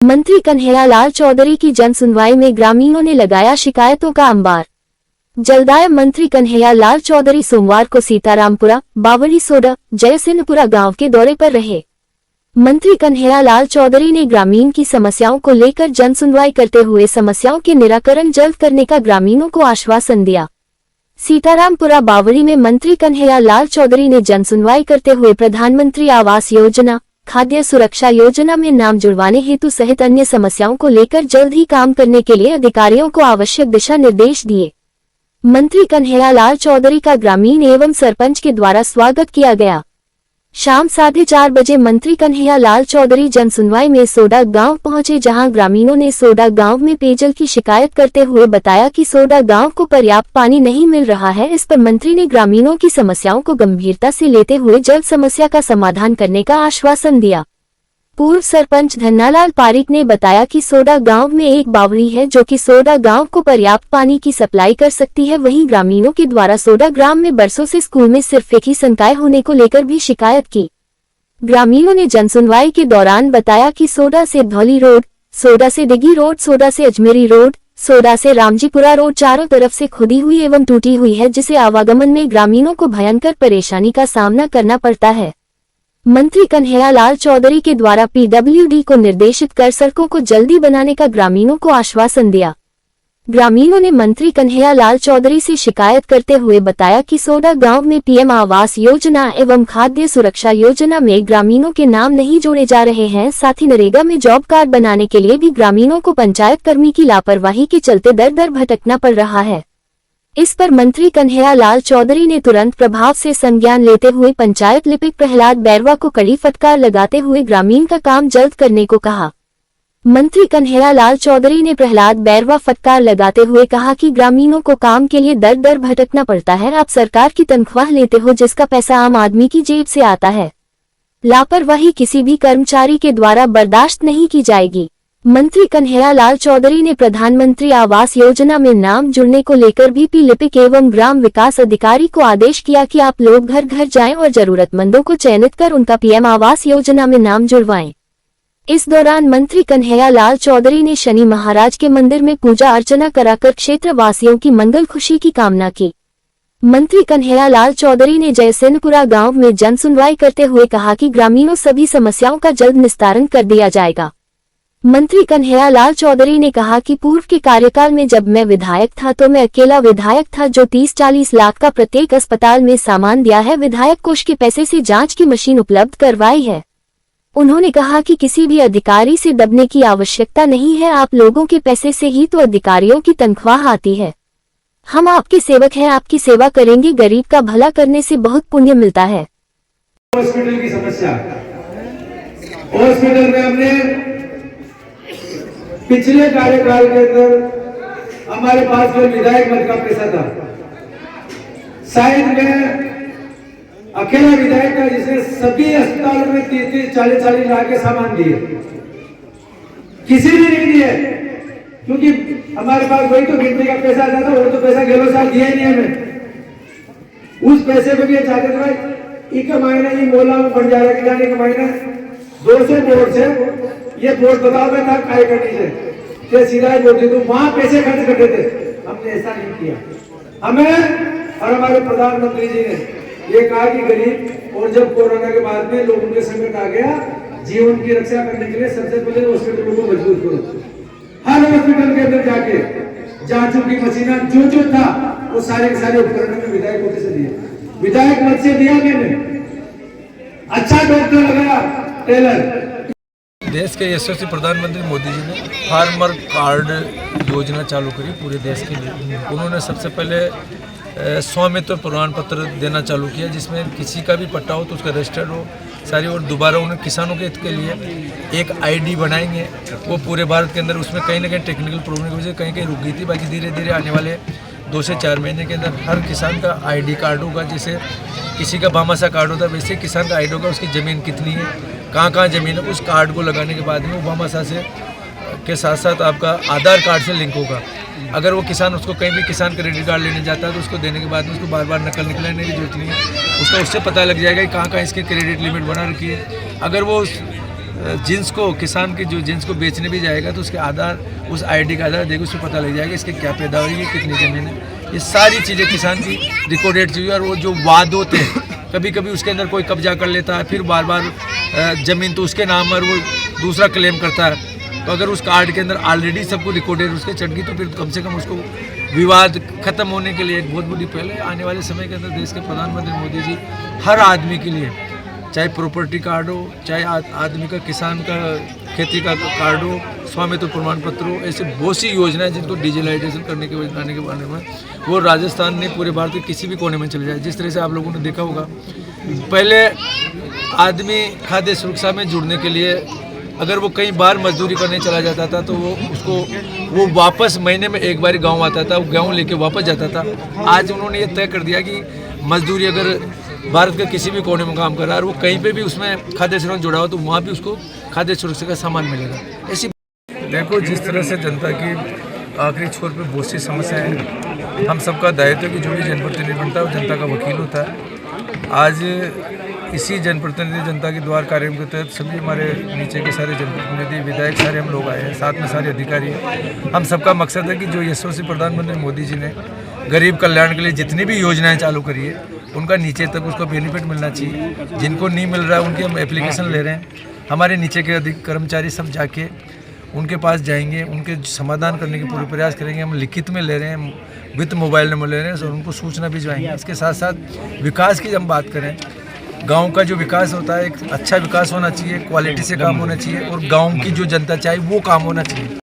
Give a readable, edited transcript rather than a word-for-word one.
मंत्री कन्हैयालाल चौधरी की जन सुनवाई में ग्रामीणों ने लगाया शिकायतों का अंबार। जलदाय मंत्री कन्हैयालाल चौधरी सोमवार को सीतारामपुरा, बावड़ी सोडा, जयसिंहपुरा गांव के दौरे पर रहे। मंत्री कन्हैयालाल चौधरी ने ग्रामीण की समस्याओं को लेकर जन सुनवाई करते हुए समस्याओं के निराकरण जल्द करने का ग्रामीणों को आश्वासन दिया। सीतारामपुरा बावड़ी में मंत्री कन्हैयालाल चौधरी ने जन सुनवाई करते हुए प्रधानमंत्री आवास योजना, खाद्य सुरक्षा योजना में नाम जुड़वाने हेतु सहित अन्य समस्याओं को लेकर जल्द ही काम करने के लिए अधिकारियों को आवश्यक दिशा निर्देश दिए। मंत्री कन्हैयालाल चौधरी का ग्रामीण एवं सरपंच के द्वारा स्वागत किया गया। शाम 4:30 बजे मंत्री कन्हैयालाल चौधरी जन सुनवाई में सोडा गांव पहुंचे, जहां ग्रामीणों ने सोडा गांव में पेयजल की शिकायत करते हुए बताया कि सोडा गांव को पर्याप्त पानी नहीं मिल रहा है। इस पर मंत्री ने ग्रामीणों की समस्याओं को गंभीरता से लेते हुए जल्द समस्या का समाधान करने का आश्वासन दिया। पूर्व सरपंच धन्नालाल पारिक ने बताया कि सोडा गांव में एक बावड़ी है जो कि सोडा गांव को पर्याप्त पानी की सप्लाई कर सकती है। वहीं ग्रामीणों के द्वारा सोडा ग्राम में बरसों से स्कूल में सिर्फ एक ही संकाय होने को लेकर भी शिकायत की। ग्रामीणों ने जनसुनवाई के दौरान बताया कि सोडा से धौली रोड, सोडा से दिघी रोड, सोडा से अजमेरी रोड, सोडा से रामजीपुरा रोड चारों तरफ से खुदी हुई एवं टूटी हुई है, जिसे आवागमन में ग्रामीणों को भयंकर परेशानी का सामना करना पड़ता है। मंत्री कन्हैयालाल चौधरी के द्वारा पीडब्ल्यूडी को निर्देशित कर सड़कों को जल्दी बनाने का ग्रामीणों को आश्वासन दिया। ग्रामीणों ने मंत्री कन्हैयालाल चौधरी से शिकायत करते हुए बताया कि सोडा गांव में पीएम आवास योजना एवं खाद्य सुरक्षा योजना में ग्रामीणों के नाम नहीं जोड़े जा रहे हैं। साथ ही नरेगा में जॉब कार्ड बनाने के लिए भी ग्रामीणों को पंचायत कर्मी की लापरवाही के चलते दर दर भटकना पड़ रहा है। इस पर मंत्री कन्हैयालाल चौधरी ने तुरंत प्रभाव से संज्ञान लेते हुए पंचायत लिपिक प्रहलाद बैरवा को कड़ी फटकार लगाते हुए ग्रामीण का काम जल्द करने को कहा। मंत्री कन्हैयालाल चौधरी ने प्रहलाद बैरवा फटकार लगाते हुए कहा कि ग्रामीणों को काम के लिए दर दर भटकना पड़ता है। आप सरकार की तनख्वाह लेते हो, जिसका पैसा आम आदमी की जेब से आता है। लापरवाही किसी भी कर्मचारी के द्वारा बर्दाश्त नहीं की जाएगी। मंत्री कन्हैयालाल चौधरी ने प्रधानमंत्री आवास योजना में नाम जुड़ने को लेकर भी लिपिक एवं ग्राम विकास अधिकारी को आदेश किया कि आप लोग घर घर जाएं और जरूरतमंदों को चयनित कर उनका पीएम आवास योजना में नाम जुड़वाएं। इस दौरान मंत्री कन्हैयालाल चौधरी ने शनि महाराज के मंदिर में पूजा अर्चना कराकर क्षेत्र वासियों की मंगल खुशी की कामना की। मंत्री कन्हैयालाल चौधरी ने जयसिंहपुरा गांव में जन सुनवाई करते हुए कहा कि ग्रामीणों सभी समस्याओं का जल्द निस्तारण कर दिया जाएगा। मंत्री कन्हैयालाल चौधरी ने कहा कि पूर्व के कार्यकाल में जब मैं विधायक था तो मैं अकेला विधायक था जो 30-40 लाख का प्रत्येक अस्पताल में सामान दिया है। विधायक कोष के पैसे से जांच की मशीन उपलब्ध करवाई है। उन्होंने कहा कि किसी भी अधिकारी से दबने की आवश्यकता नहीं है। आप लोगों के पैसे से ही तो अधिकारियों की तनख्वाह आती है। हम आपके सेवक हैं, आपकी सेवा करेंगे। गरीब का भला करने से बहुत पुण्य मिलता है। हॉस्पिटल की समस्या, हॉस्पिटल में हमने पिछले कार्यकाल के अंदर हमारे पास जो विधायक मद का पैसा था, शायद में अकेला विधायक था जिसने सभी अस्पतालों में 30-40 लाख के सामान दिए। किसी ने नहीं दिए, क्योंकि हमारे पास वही तो गिनती का पैसा आता था। वो तो पैसा गेलो साल दिया ही नहीं हमें। उस पैसे को भी चाहते थे भाई एक महीना ये मोला में बढ़ जा रहा है, जाने का महीना 200 बोर्ड से ये बोर्ड बताओ मैं था काय करनी से सीधा ही बोलती तो वहां पैसे खर्च करते थे। हमने ऐसा नहीं किया। हमें और हमारे प्रधानमंत्री जी ने ये कहा कि गरीब, और जब कोरोना के बाद में लोगों के संकट आ गया, जीवन की रक्षा करने के लिए सबसे पहले हॉस्पिटलों को मजबूत करो। हर हॉस्पिटल के अंदर जाके जांचों की मशीन जो था वो सारे के सारे उपकरण में विधायक मत से दिए। विधायक मत से दिया मैंने, अच्छा डॉक्टर लगाया टेलर। देश के यशस्वी प्रधानमंत्री मोदी जी ने फार्मर कार्ड योजना चालू करी पूरे देश के लिए। उन्होंने सबसे पहले स्वामित्व प्रमाण पत्र देना चालू किया, जिसमें किसी का भी पट्टा हो तो उसका रजिस्टर्ड हो सारी। और दोबारा उन्हें किसानों के हित के लिए एक आईडी बनाएंगे, वो पूरे भारत के अंदर। उसमें कहीं ना कहीं टेक्निकल प्रॉब्लम की वजह से कहीं कहीं रुक गई थी। बाकी धीरे धीरे आने वाले 2 से 4 महीने के अंदर हर किसान का आईडी कार्ड होगा। जैसे किसी का भामाशाह कार्ड होता है, वैसे किसान का आईडी होगा। उसकी ज़मीन कितनी है, कहाँ ज़मीन है, उस कार्ड को लगाने के बाद में वो भामाशाह से के साथ साथ आपका आधार कार्ड से लिंक होगा। अगर वो किसान उसको कहीं भी किसान क्रेडिट कार्ड लेने जाता है तो उसको देने के बाद में उसको बार बार नकल निकलने की जरूरत नहीं है। उसका उससे पता लग जाएगा कि कहाँ इसकी क्रेडिट लिमिट बना रखी है। अगर वो जिन्स को, किसान की जो जिन्स को बेचने भी जाएगा तो उसके आधार, उस आईडी का आधार देखो, उसमें पता लग जाएगा इसके क्या पैदावार है, कितनी ज़मीन है, ये सारी चीज़ें किसान की रिकॉर्डेड चीज़ें। और वो जो वाद होते हैं, कभी कभी उसके अंदर कोई कब्जा कर लेता है, फिर बार बार ज़मीन तो उसके नाम पर वो दूसरा क्लेम करता है। तो अगर उस कार्ड के अंदर ऑलरेडी सबको रिकॉर्डेड उसके चढ़ गई तो फिर कम से कम उसको विवाद खत्म होने के लिए एक बहुत बड़ी पहल है। आने वाले समय के अंदर देश के प्रधानमंत्री मोदी जी हर आदमी के लिए, चाहे प्रॉपर्टी कार्ड हो, चाहे आदमी का किसान का खेती का कार्ड हो, स्वामित्व प्रमाण पत्र हो, ऐसे बहुत सी योजनाएं जिनको डिजिटलाइजेशन करने के बनाने के बारे में वो राजस्थान ने पूरे भारत के किसी भी कोने में चले जाए। जिस तरह से आप लोगों ने देखा होगा, पहले आदमी खाद्य सुरक्षा में जुड़ने के लिए अगर वो कई बार मजदूरी करने चला जाता था तो वो वापस महीने में एक बार गाँव आता था, वो गेहूँ लेके वापस जाता था। आज उन्होंने ये तय कर दिया कि मजदूरी अगर भारत के किसी भी कोने में काम कर रहा है और वो कहीं पे भी उसमें खाद्य सुरक्षा जुड़ा हो तो वहाँ भी उसको खाद्य सुरक्षा का सामान मिलेगा। ऐसी देखो, जिस तरह से जनता की आखिरी छोर पे बहुत सी समस्याएं हैं, हम सबका दायित्व है कि जो भी जनप्रतिनिधि बनता है वो जनता का वकील होता है। आज इसी जनप्रतिनिधि जनता के द्वार कार्यक्रम के तहत सभी हमारे नीचे के सारे जनप्रतिनिधि, विधायक, सारे हम लोग आए हैं, साथ में सारे अधिकारी हैं। हम सबका मकसद है कि जो यशस्वी प्रधानमंत्री मोदी जी ने गरीब कल्याण के लिए जितनी भी योजनाएं चालू करी है उनका नीचे तक उसका बेनिफिट मिलना चाहिए। जिनको नहीं मिल रहा है उनकी हम एप्लीकेशन ले रहे हैं। हमारे नीचे के अधिक कर्मचारी सब जाके उनके पास जाएंगे, उनके समाधान करने के पूरे प्रयास करेंगे। हम लिखित में ले रहे हैं, विथ मोबाइल नंबर ले रहे हैं और उनको सूचना भिजवाएंगे। इसके साथ साथ विकास की हम बात करें, गांव का जो विकास होता है एक अच्छा विकास होना चाहिए, क्वालिटी से काम होना चाहिए और गांव की जो जनता चाहे वो काम होना चाहिए।